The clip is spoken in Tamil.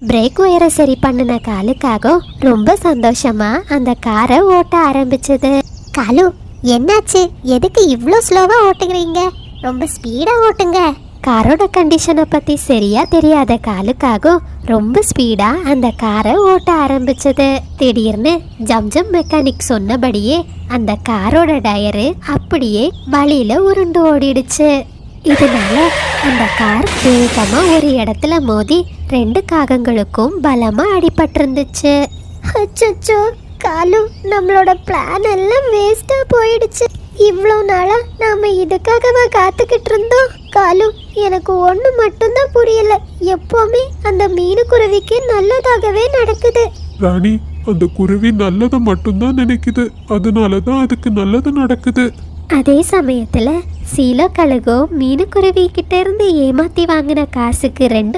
பிரேக் ஒயரை சரி பண்ணின காலுக்காக ரொம்ப சந்தோஷமா அந்த காரை ஓட்ட ஆரம்பிச்சது. காலு, என்னாச்சு? எதுக்கு இவ்வளோ ஸ்லோவா ஓட்டுகிறீங்க? ரொம்ப ஸ்பீடா ஓட்டுங்க. காரோட கண்டிஷனை பத்தி சரியா தெரியாத காலுக்காக ரொம்ப ஸ்பீடா அந்த காரை ஓட்ட ஆரம்பிச்சது. திடீர்னு ஜம்ஜம் மெக்கானிக் சொன்னபடியே அந்த காரோட டயரு அப்படியே வழியில உருண்டு ஓடிடுச்சு. இதனால அந்த கார் வேகமா ஒரு இடத்துல மோதி 2 காகங்களுக்கும் பலமா அடிபட்டிருந்துச்சு. அச்சோ காலு, நம்மளோட பிளான் எல்லாம் வேஸ்டா போயிடுச்சு. இவ்வளோ நாளா நாம இதுக்காகவா காத்துக்கிட்டு இருந்தோம்? காலு, எனக்கு ஒன்று மட்டும்தான் புரியல. எப்பவுமே அந்த மீனுக்குருவிக்கு நல்லதாகவே நடக்குது. ராணி, அந்த குருவி நல்லதை மட்டும்தான் நினைக்குது, அதனாலதான் அதுக்கு நல்லது நடக்குது. அதே சமயத்துல சீலோ கழுகோ மீனுக்குருவி கிட்ட இருந்து ஏமாத்தி வாங்கின காசுக்கு 2